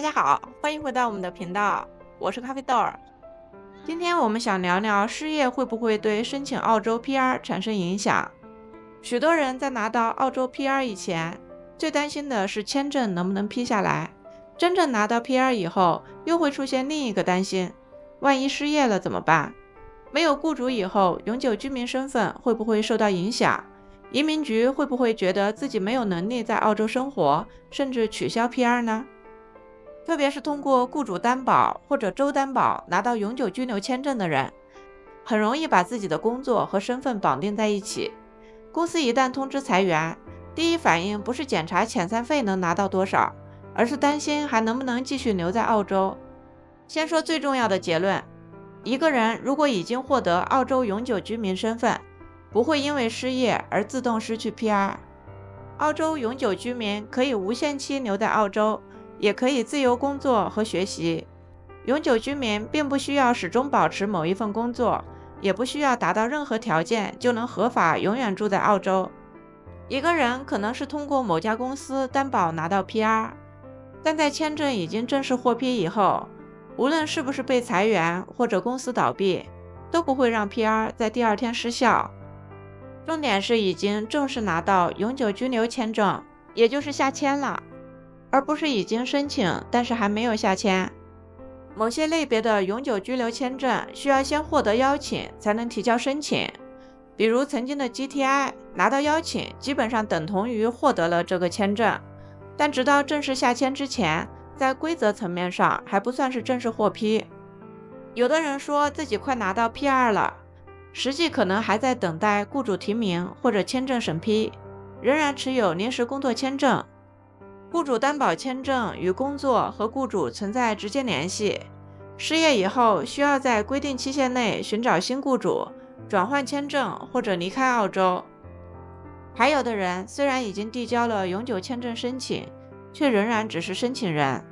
家好，欢迎回到我们的频道，我是咖啡豆儿。今天我们想聊聊失业会不会对申请澳洲 PR 产生影响。许多人在拿到澳洲 PR 以前，最担心的是签证能不能批下来。真正拿到 PR 以后，又会出现另一个担心，万一失业了怎么办？没有雇主以后，永久居民身份会不会受到影响？移民局会不会觉得自己没有能力在澳洲生活，甚至取消 PR 呢？特别是通过雇主担保或者州担保拿到永久居留签证的人，很容易把自己的工作和身份绑定在一起。公司一旦通知裁员，第一反应不是检查遣散费能拿到多少，而是担心还能不能继续留在澳洲。先说最重要的结论，一个人如果已经获得澳洲永久居民身份，不会因为失业而自动失去 PR。澳洲永久居民可以无限期留在澳洲，也可以自由工作和学习。永久居民并不需要始终保持某一份工作，也不需要达到任何条件就能合法永远住在澳洲。一个人可能是通过某家公司担保拿到 PR， 但在签证已经正式获批以后，无论是不是被裁员或者公司倒闭，都不会让 PR 在第二天失效。重点是已经正式拿到永久居留签证，也就是下签了，而不是已经申请但是还没有下签。某些类别的永久居留签证需要先获得邀请才能提交申请，比如曾经的 GTI 拿到邀请基本上等同于获得了这个签证，但直到正式下签之前，在规则层面上还不算是正式获批。有的人说自己快拿到 PR 了，实际可能还在等待雇主提名或者签证审批，仍然持有临时工作签证。雇主担保签证与工作和雇主存在直接联系，失业以后需要在规定期限内寻找新雇主，转换签证或者离开澳洲。还有的人虽然已经递交了永久签证申请，却仍然只是申请人。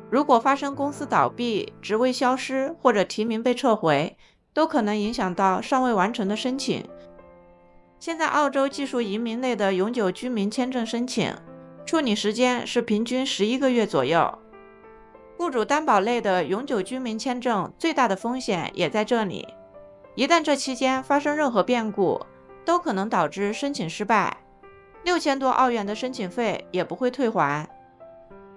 如果发生公司倒闭、职位消失或者提名被撤回，都可能影响到尚未完成的申请。现在澳洲技术移民类的永久居民签证申请，处理时间是平均11个月左右。雇主担保类的永久居民签证最大的风险也在这里，一旦这期间发生任何变故，都可能导致申请失败，6000多澳元的申请费也不会退还。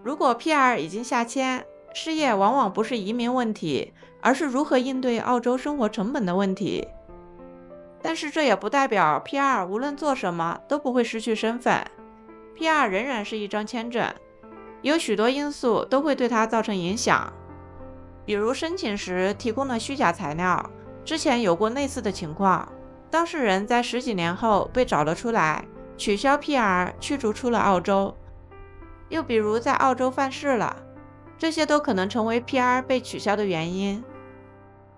如果 PR 已经下签，失业往往不是移民问题，而是如何应对澳洲生活成本的问题。但是这也不代表 PR 无论做什么都不会失去身份。PR 仍然是一张签证，有许多因素都会对它造成影响，比如申请时提供了虚假材料，之前有过类似的情况，当事人在10几年后被找了出来，取消 PR， 驱逐出了澳洲。又比如在澳洲犯事了，这些都可能成为 PR 被取消的原因。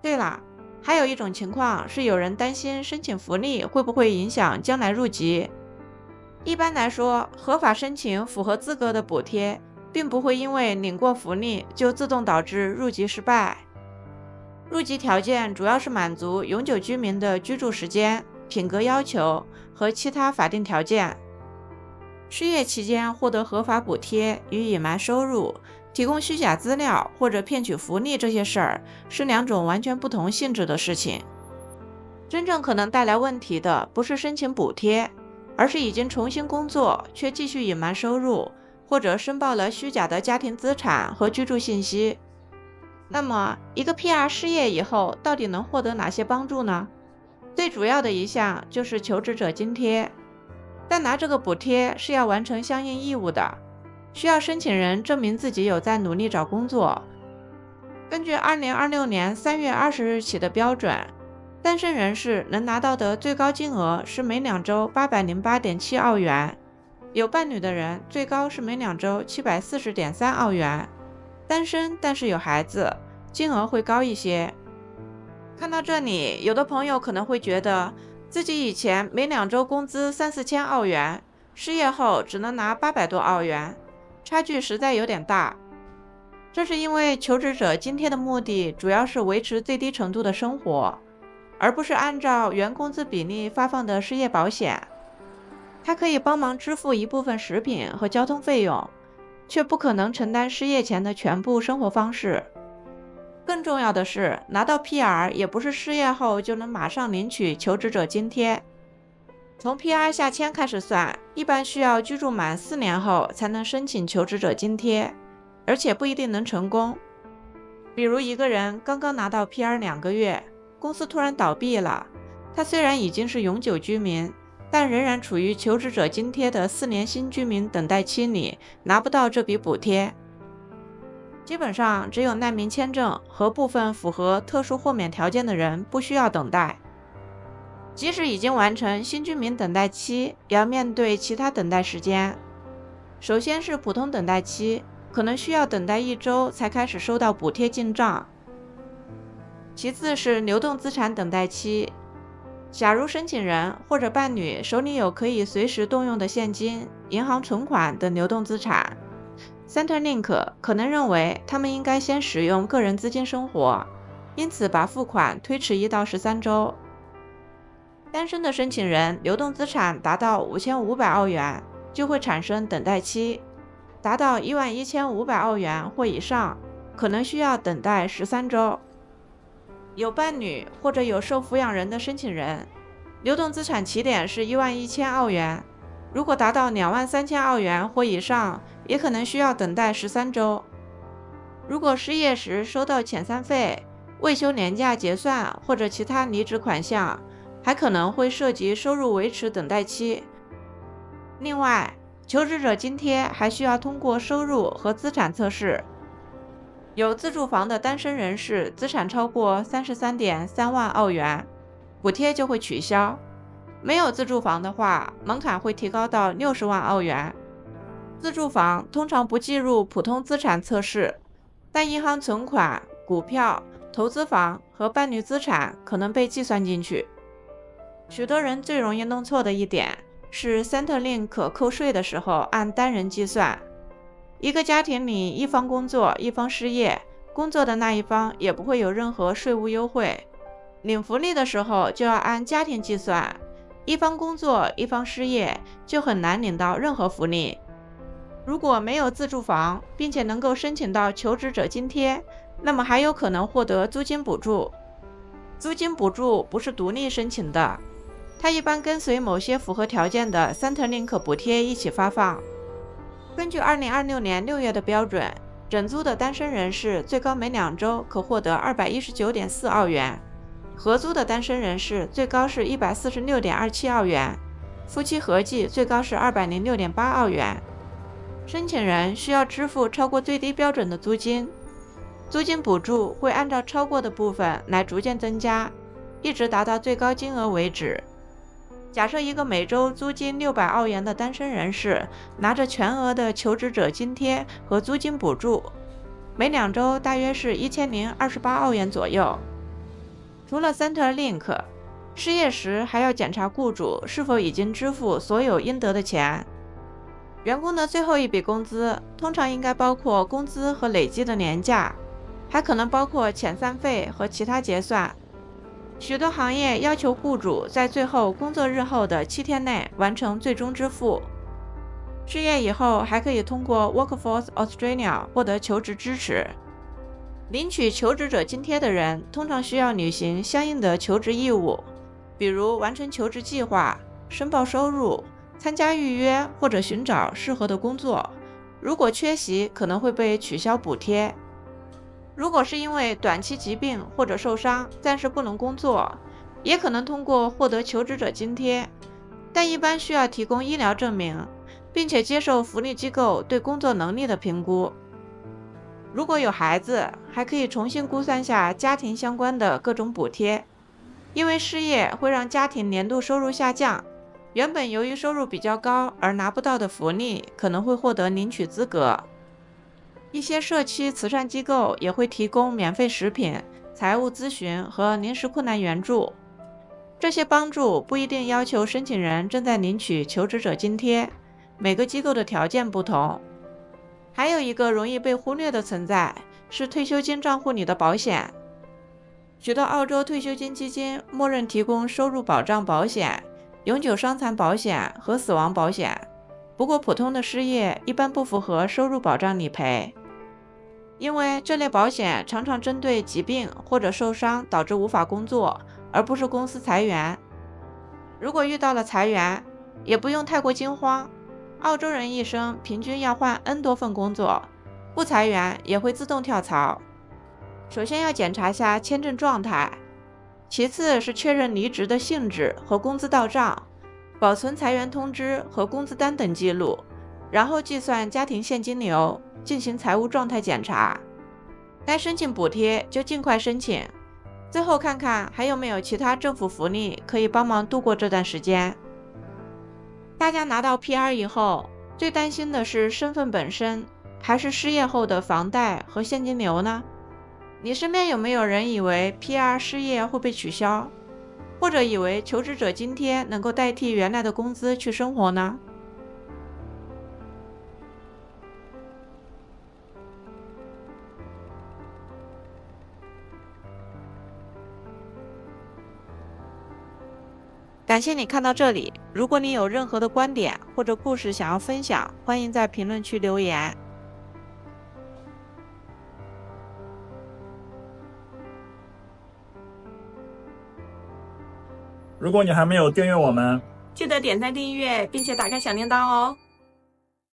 对了，还有一种情况是有人担心申请福利会不会影响将来入籍。一般来说，合法申请符合资格的补贴，并不会因为领过福利就自动导致入籍失败。入籍条件主要是满足永久居民的居住时间、品格要求和其他法定条件。失业期间获得合法补贴与隐瞒收入、提供虚假资料或者骗取福利这些事儿，是两种完全不同性质的事情。真正可能带来问题的不是申请补贴，而是已经重新工作却继续隐瞒收入，或者申报了虚假的家庭资产和居住信息。那么一个 PR 失业以后到底能获得哪些帮助呢？最主要的一项就是求职者津贴，但拿这个补贴是要完成相应义务的，需要申请人证明自己有在努力找工作。根据2026年3月20日起的标准，单身人士能拿到的最高金额是每2周 808.7 澳元，有伴侣的人最高是每2周 740.3 澳元，单身但是有孩子，金额会高一些。看到这里，有的朋友可能会觉得自己以前每2周工资3-4千澳元，失业后只能拿800多澳元，差距实在有点大。这是因为求职者津贴的目的主要是维持最低程度的生活，而不是按照原工资比例发放的失业保险。它可以帮忙支付一部分食品和交通费用，却不可能承担失业前的全部生活方式。更重要的是，拿到 PR 也不是失业后就能马上领取求职者津贴。从 PR 下签开始算，一般需要居住满4年后才能申请求职者津贴，而且不一定能成功。比如一个人刚刚拿到 PR 2个月，公司突然倒闭了，他虽然已经是永久居民，但仍然处于求职者津贴的4年新居民等待期里，拿不到这笔补贴。基本上只有难民签证和部分符合特殊豁免条件的人不需要等待。即使已经完成新居民等待期，也要面对其他等待时间。首先是普通等待期，可能需要等待1周才开始收到补贴进账。其次是流动资产等待期，假如申请人或者伴侣手里有可以随时动用的现金、银行存款等流动资产， Centrelink 可能认为他们应该先使用个人资金生活，因此把付款推迟1到13周。单身的申请人流动资产达到5500澳元就会产生等待期，达到11500澳元或以上可能需要等待13周。有伴侣或者有受抚养人的申请人，流动资产起点是11000澳元，如果达到23000澳元或以上，也可能需要等待13周。如果失业时收到遣散费、未休年假结算或者其他离职款项，还可能会涉及收入维持等待期。另外，求职者津贴还需要通过收入和资产测试。有自住房的单身人士资产超过33.3万澳元，补贴就会取消；没有自住房的话，门槛会提高到60万澳元。自住房通常不计入普通资产测试，但银行存款、股票、投资房和伴侣资产可能被计算进去。许多人最容易弄错的一点是 Centrelink 扣税的时候按单人计算。一个家庭里一方工作一方失业，工作的那一方也不会有任何税务优惠。领福利的时候就要按家庭计算，一方工作一方失业就很难领到任何福利。如果没有自住房，并且能够申请到求职者津贴，那么还有可能获得租金补助。租金补助不是独立申请的，它一般跟随某些符合条件的 Centrelink 补贴一起发放。根据2026年6月的标准，整租的单身人士最高每2周可获得219.4澳元，合租的单身人士最高是146.27澳元，夫妻合计最高是206.8澳元。申请人需要支付超过最低标准的租金，租金补助会按照超过的部分来逐渐增加，一直达到最高金额为止。假设一个每周租金600澳元的单身人士拿着全额的求职者津贴和租金补助，每2周大约是1028澳元左右。除了 Centrelink， 失业时还要检查雇主是否已经支付所有应得的钱。员工的最后一笔工资通常应该包括工资和累积的年假，还可能包括遣散费和其他结算。许多行业要求雇主在最后工作日后的7天内完成最终支付。失业以后还可以通过 Workforce Australia 获得求职支持。领取求职者津贴的人通常需要履行相应的求职义务，比如完成求职计划、申报收入、参加预约或者寻找适合的工作。如果缺席，可能会被取消补贴。如果是因为短期疾病或者受伤，暂时不能工作，也可能通过获得求职者津贴，但一般需要提供医疗证明，并且接受福利机构对工作能力的评估。如果有孩子，还可以重新估算下家庭相关的各种补贴。因为失业会让家庭年度收入下降，原本由于收入比较高而拿不到的福利，可能会获得领取资格。一些社区慈善机构也会提供免费食品、财务咨询和临时困难援助。这些帮助不一定要求申请人正在领取求职者津贴，每个机构的条件不同。还有一个容易被忽略的存在是退休金账户里的保险。许多澳洲退休金基金默认提供收入保障保险、永久伤残保险和死亡保险，不过普通的失业一般不符合收入保障理赔，因为这类保险常常针对疾病或者受伤导致无法工作，而不是公司裁员。如果遇到了裁员，也不用太过惊慌。澳洲人一生平均要换 N 多份工作，不裁员也会自动跳槽。首先要检查下签证状态，其次是确认离职的性质和工资到账，保存裁员通知和工资单等记录，然后计算家庭现金流，进行财务状态检查。该申请补贴就尽快申请，最后看看还有没有其他政府福利可以帮忙度过这段时间。大家拿到 PR 以后，最担心的是身份本身，还是失业后的房贷和现金流呢？你身边有没有人以为 PR 失业会被取消，或者以为求职者津贴能够代替原来的工资去生活呢？感谢你看到这里，如果你有任何的观点或者故事想要分享，欢迎在评论区留言。如果你还没有订阅我们，记得点赞订阅，并且打开小铃铛哦。